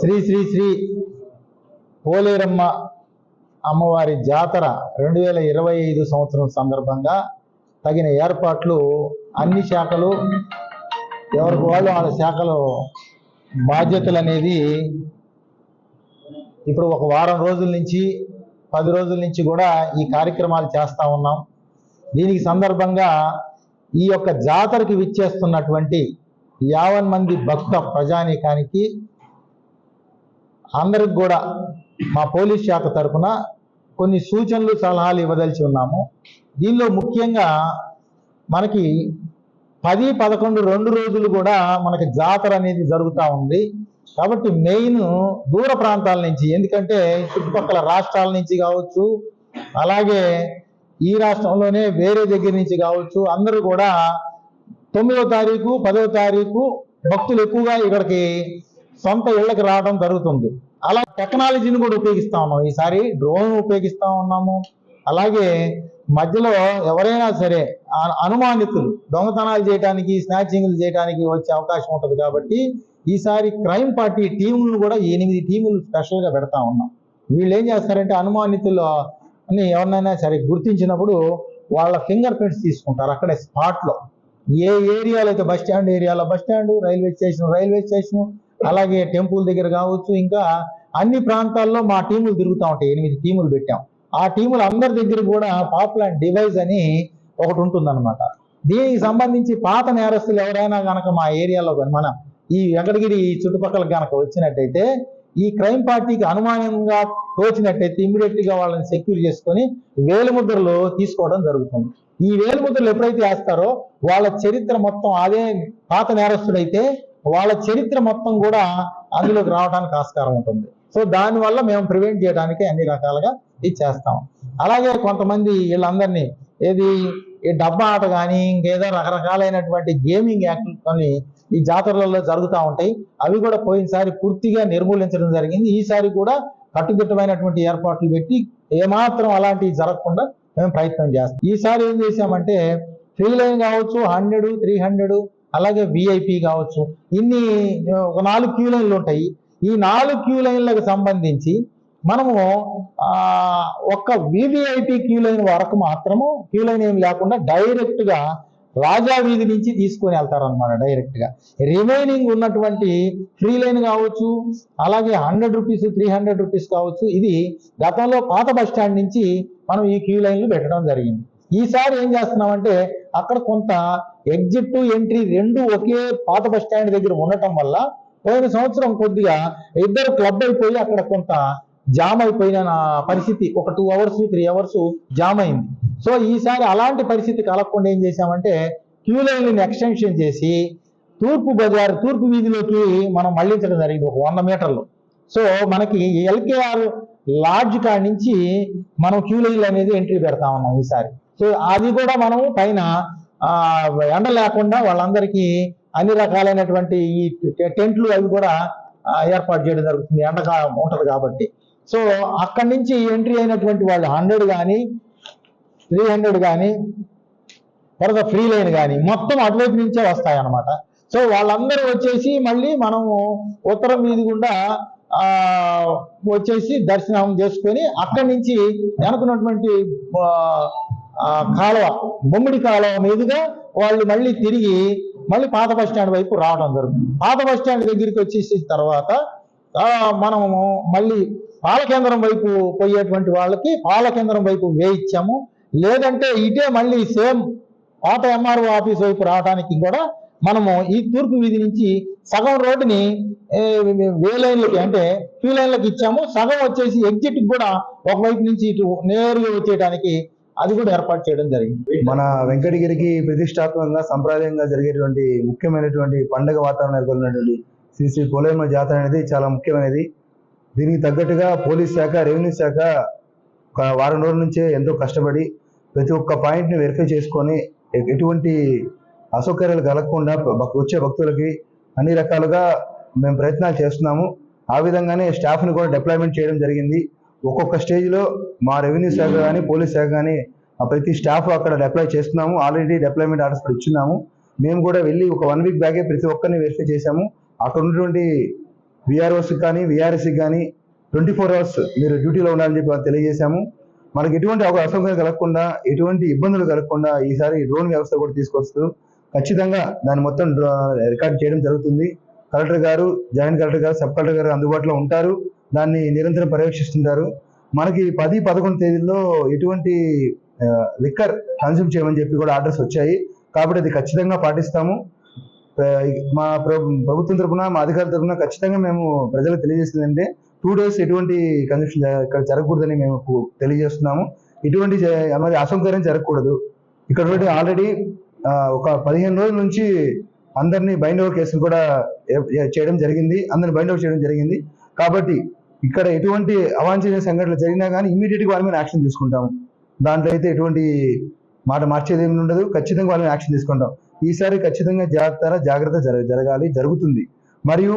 శ్రీ శ్రీ శ్రీ పోలేరమ్మ అమ్మవారి జాతర 2025 సంవత్సరం సందర్భంగా తగిన ఏర్పాట్లు అన్ని శాఖలు ఎవరికి వాళ్ళు వాళ్ళ శాఖలో బాధ్యతలు అనేది ఇప్పుడు ఒక వారం రోజుల నుంచి 10 రోజుల నుంచి కూడా ఈ కార్యక్రమాలు చేస్తూ ఉన్నాం. దీనికి సందర్భంగా ఈ యొక్క జాతరకి విచ్చేస్తున్నటువంటి 50 మంది భక్త ప్రజానీకానికి అందరికి కూడా మా పోలీస్ శాఖ తరఫున కొన్ని సూచనలు సలహాలు ఇవ్వదలిచి ఉన్నాము. దీనిలో ముఖ్యంగా మనకి 10, 11 2 రోజులు కూడా మనకి జాతర అనేది జరుగుతూ ఉంది. కాబట్టి మెయిన్ దూర ప్రాంతాల నుంచి, ఎందుకంటే చుట్టుపక్కల రాష్ట్రాల నుంచి కావచ్చు, అలాగే ఈ రాష్ట్రంలోనే వేరే దగ్గర నుంచి కావచ్చు, అందరూ కూడా 9వ తారీఖు 10వ తారీఖు భక్తులు ఎక్కువగా ఇక్కడికి సొంత ఇళ్ళకి రావడం జరుగుతుంది. అలా టెక్నాలజీని కూడా ఉపయోగిస్తా ఉన్నాం. ఈసారి డ్రోన్ ఉపయోగిస్తా ఉన్నాము. అలాగే మధ్యలో ఎవరైనా సరే అనుమానితులు దొంగతనాలు చేయడానికి, స్నాచింగ్లు చేయడానికి వచ్చే అవకాశం ఉంటుంది. కాబట్టి ఈసారి క్రైమ్ పార్టీ టీములను కూడా 8 టీములు స్పెషల్గా పెడతా ఉన్నాం. వీళ్ళు ఏం చేస్తారంటే అనుమానితులు అని ఎవరినైనా సరే గుర్తించినప్పుడు వాళ్ళ ఫింగర్ ప్రింట్స్ తీసుకుంటారు అక్కడే స్పాట్లో. ఏ ఏరియాలో అయితే బస్ స్టాండ్ ఏరియాలో బస్ స్టాండ్, రైల్వే స్టేషన్, అలాగే టెంపుల్ దగ్గర కావచ్చు, ఇంకా అన్ని ప్రాంతాల్లో మా టీములు తిరుగుతూ ఉంటాయి. 8 టీములు పెట్టాం. ఆ టీములు అందరి దగ్గర కూడా పాపులర్ డివైస్ అని ఒకటి ఉంటుందన్నమాట. దీనికి సంబంధించి పాత నేరస్తులు ఎవరైనా కనుక మా ఏరియాలో మన ఈ వెంకటగిరి చుట్టుపక్కల కనుక వచ్చినట్టయితే, ఈ క్రైమ్ పార్టీకి అనుమానంగా తోచినట్టయితే ఇమ్మీడియట్ గా వాళ్ళని సెక్యూర్ చేసుకొని వేలిముద్రలు తీసుకోవడం జరుగుతుంది. ఈ వేలిముద్రలు ఎప్పుడైతే వేస్తారో వాళ్ళ చరిత్ర మొత్తం, అదే పాత నేరస్తుడైతే వాళ్ళ చరిత్ర మొత్తం కూడా అందులోకి రావడానికి ఆస్కారం ఉంటుంది. సో దానివల్ల మేము ప్రివెంట్ చేయడానికి అన్ని రకాలుగా ఇది చేస్తాం. అలాగే కొంతమంది వీళ్ళందరినీ ఈ డబ్బా ఆట కానీ ఇంకేదో రకరకాలైనటువంటి గేమింగ్ యాక్టివ్ కొన్ని ఈ జాతరలలో జరుగుతూ ఉంటాయి. అవి కూడా పోయినసారి పూర్తిగా నిర్మూలించడం జరిగింది. ఈసారి కూడా కట్టుదిట్టమైనటువంటి ఏర్పాట్లు పెట్టి ఏమాత్రం అలాంటివి జరగకుండా మేము ప్రయత్నం చేస్తాం. ఈసారి ఏం చేసామంటే ఫ్రీ లైన్ కావచ్చు, 100, 300, అలాగే విఐపి కావచ్చు, ఇన్ని ఒక 4 క్యూ లైన్లు ఉంటాయి. ఈ 4 క్యూ లైన్లకు సంబంధించి మనము ఒక్క వివిఐపి క్యూ లైన్ వరకు మాత్రము, క్యూ లైన్ ఏమి లేకుండా డైరెక్ట్ గా రాజా వీధి నుంచి తీసుకొని వెళ్తారనమాట. డైరెక్ట్ గా రిమైనింగ్ ఉన్నటువంటి ఫ్రీ లైన్ కావచ్చు, అలాగే 100 రూపీస్, 300 రూపీస్ కావచ్చు, ఇది గతంలో పాత బస్ స్టాండ్ నుంచి మనం ఈ క్యూ లైన్లు పెట్టడం జరిగింది. ఈసారి ఏం చేస్తున్నామంటే అక్కడ కొంత ఎగ్జిట్ ఎంట్రీ 2 ఒకే పాత బస్ స్టాండ్ దగ్గర ఉండటం వల్ల పోయిన సంవత్సరం కొద్దిగా ఇద్దరు క్లబ్ అయిపోయి అక్కడ కొంత జామ్ అయిపోయిన పరిస్థితి, ఒక 2 అవర్స్ 3 అవర్స్ జామ్ అయింది. సో ఈసారి అలాంటి పరిస్థితి కలగకుండా ఏం చేశామంటే క్యూ లైన్లను ఎక్స్టెన్షన్ చేసి తూర్పు వీధిలోకి మనం మళ్లించడం జరిగింది, ఒక 100 మీటర్లు. సో మనకి ఎల్కేఆర్ లాడ్జ్ కాడి నుంచి మనం క్యూ లైన్లు అనేది ఎంట్రీ పెడతా ఉన్నాం ఈసారి. సో అది కూడా మనం పైన ఎండ లేకుండా వాళ్ళందరికీ అన్ని రకాలైనటువంటి ఈ టెంట్లు అవి కూడా ఏర్పాటు చేయడం జరుగుతుంది, ఎండగా ఉంటది కాబట్టి. సో అక్కడి నుంచి ఎంట్రీ అయినటువంటి వాళ్ళు 100 కానీ 300 కానీ తర్వాత ఫ్రీ లైన్ కానీ మొత్తం అటువైపు నుంచే వస్తాయన్నమాట. సో వాళ్ళందరూ వచ్చేసి మళ్ళీ మనము ఉత్తరం వీధి గుండా వచ్చేసి దర్శనం చేసుకొని అక్కడి నుంచి వెనుకున్నటువంటి కాలువ, బొమ్మిడి కాలువ మీదుగా వాళ్ళు మళ్ళీ తిరిగి పాత బస్ స్టాండ్ వైపు రావడం జరుగుతుంది. పాత బస్ స్టాండ్ దగ్గరికి వచ్చేసిన తర్వాత మనము మళ్ళీ పాలకేంద్రం వైపు పోయేటువంటి వాళ్ళకి పాలకేంద్రం వైపు వేయించాము. లేదంటే ఇటే మళ్ళీ సేమ్ పాత ఎంఆర్ఓ ఆఫీస్ వైపు రావడానికి కూడా మనము ఈ తూర్పు వీధి నుంచి సగం రోడ్డుని వే లైన్లకి అంటే క్యూ లైన్లకు ఇచ్చాము. సగం వచ్చేసి ఎగ్జిట్ కూడా ఒకవైపు నుంచి ఇటు నేరుగా వచ్చేయడానికి అది కూడా ఏర్పాటు చేయడం జరిగింది. మన వెంకటగిరికి ప్రతిష్టాత్మకంగా సంప్రదాయంగా జరిగేటువంటి ముఖ్యమైనటువంటి పండుగ వాతావరణం నెలకొన్నటువంటి శ్రీ శ్రీ పోలేరమ్మ జాతర అనేది చాలా ముఖ్యమైనది. దీనికి తగ్గట్టుగా పోలీస్ శాఖ, రెవెన్యూ శాఖ ఒక వారం రోజుల నుంచే ఎంతో కష్టపడి ప్రతి ఒక్క పాయింట్ని వెరిఫై చేసుకొని ఎటువంటి అసౌకర్యాలు కలగకుండా వచ్చే భక్తులకి అన్ని రకాలుగా మేము ప్రయత్నాలు చేస్తున్నాము. ఆ విధంగానే స్టాఫ్ని కూడా డిప్లాయ్మెంట్ చేయడం జరిగింది. ఒక్కొక్క స్టేజ్లో మా రెవెన్యూ శాఖ కానీ పోలీస్ శాఖ కానీ ప్రతి స్టాఫ్ అక్కడ డిప్లాయ్ చేస్తున్నాము. ఆల్రెడీ డిప్లాయ్మెంట్ ఆర్డర్స్ కూడా ఇచ్చున్నాము. మేము కూడా వెళ్ళి ఒక 1 వీక్ బ్యాగే ప్రతి ఒక్కరిని వెరిఫై చేశాము. అక్కడ ఉన్నటువంటి విఆర్ఓస్కి కానీ విఆర్ఎస్కి కానీ 24 అవర్స్ మీరు డ్యూటీలో ఉండాలని చెప్పి వాళ్ళు తెలియజేశాము. మనకి ఎటువంటి అసౌకర్యం కలగకుండా, ఎటువంటి ఇబ్బందులు కలగకుండా ఈసారి డ్రోన్ వ్యవస్థ కూడా తీసుకొస్తూ ఖచ్చితంగా దాన్ని మొత్తం రికార్డ్ చేయడం జరుగుతుంది. కలెక్టర్ గారు, జాయింట్ కలెక్టర్ గారు, సబ్ కలెక్టర్ గారు అందుబాటులో ఉంటారు. దాన్ని నిరంతరం పర్యవేక్షిస్తుంటారు. మనకి 10-11 తేదీల్లో ఎటువంటి లిక్కర్ కన్స్యూమ్ చేయమని చెప్పి కూడా ఆర్డర్స్ వచ్చాయి. కాబట్టి అది ఖచ్చితంగా పాటిస్తాము. మా ప్రభుత్వం తరఫున, మా అధికారుల తరఫున ఖచ్చితంగా మేము ప్రజలకు తెలియజేస్తుంది అంటే 2 days ఎటువంటి కన్స్యూమ్షన్ ఇక్కడ జరగకూడదని మేము తెలియజేస్తున్నాము. ఇటువంటి మరి అసౌకర్యం జరగకూడదు. ఇక్కడ ఆల్రెడీ ఒక 15 రోజుల నుంచి అందరినీ బైండ్ ఓవర్ కేసులు కూడా చేయడం జరిగింది. అందరిని బైండ్ ఓవర్ చేయడం జరిగింది. కాబట్టి ఇక్కడ ఎటువంటి అవాంఛనీయ సంఘటనలు జరిగినా కానీ ఇమీడియట్గా వాళ్ళ మీద యాక్షన్ తీసుకుంటాము. దాంట్లో అయితే ఎటువంటి మాట మార్చేది ఏమి ఉండదు. ఖచ్చితంగా వాళ్ళ మీద యాక్షన్ తీసుకుంటాం. ఈసారి ఖచ్చితంగా జాగ్రత్త జరుగుతుంది. మరియు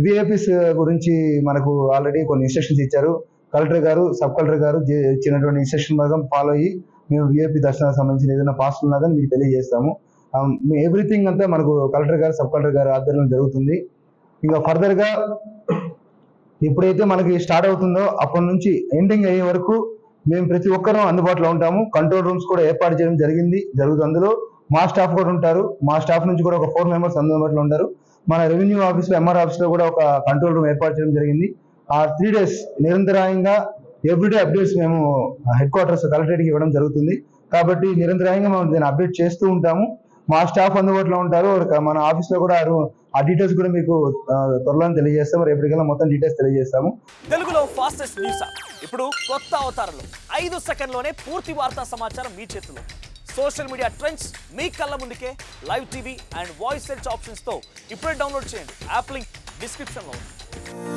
విఐపీస్ గురించి మనకు ఆల్రెడీ కొన్ని ఇన్స్ట్రక్షన్స్ ఇచ్చారు. కలెక్టర్ గారు, సబ్ కలెక్టర్ గారు ఇచ్చినటువంటి ఇన్స్ట్రక్షన్ మార్గం ఫాలో అయ్యి మేము విఐపీ దర్శనానికి సంబంధించిన ఏదైనా పాస్ ఉన్నా కానీ మీకు తెలియజేస్తాము. ఎవ్రీథింగ్ అంతా మనకు కలెక్టర్ గారు, సబ్ కలెక్టర్ గారు ఆధ్వర్యంలో జరుగుతుంది. ఇంకా ఫర్దర్గా ఎప్పుడైతే మనకి స్టార్ట్ అవుతుందో అప్పటి నుంచి ఎండింగ్ అయ్యే వరకు మేము ప్రతి ఒక్కరూ అందుబాటులో ఉంటాము. కంట్రోల్ రూమ్స్ కూడా ఏర్పాటు చేయడం జరుగుతుంది. అందులో మా స్టాఫ్ కూడా ఉంటారు. మా స్టాఫ్ నుంచి కూడా ఒక 4 members అందుబాటులో ఉంటారు. మన రెవెన్యూ ఆఫీస్లో, ఎంఆర్ ఆఫీస్లో కూడా ఒక కంట్రోల్ రూమ్ ఏర్పాటు చేయడం జరిగింది. ఆ 3 days నిరంతరాయంగా ఎవ్రీడే అప్డేట్స్ మేము హెడ్ క్వార్టర్స్ కలెక్టరేట్కి ఇవ్వడం జరుగుతుంది. కాబట్టి నిరంతరాయంగా మేము దీన్ని అప్డేట్ చేస్తూ ఉంటాము. మా స్టాఫ్ అందుబాటులో ఉంటారు. మన ఆఫీస్లో కూడా ఆ డీటెయిల్స్ కూడా మీకు త్వరలో తెలియజేస్తాము. రేపటికల్లా మొత్తం డీటెయిల్స్ తెలియజేస్తాము. తెలుగులో ఫాస్టెస్ట్ న్యూస్ ఇప్పుడు కొత్త అవతారంలో 5 సెకండ్లోనే పూర్తి వార్తా సమాచారం మీ చేతిలో. సోషల్ మీడియా ట్రెండ్స్ మీ కళ్ళ ముందుకే live TV and voice search ఆప్షన్స్తో ఇప్పుడే డౌన్లోడ్ చేయండి. యాప్ లింక్ డిస్క్రిప్షన్లో ఉంది.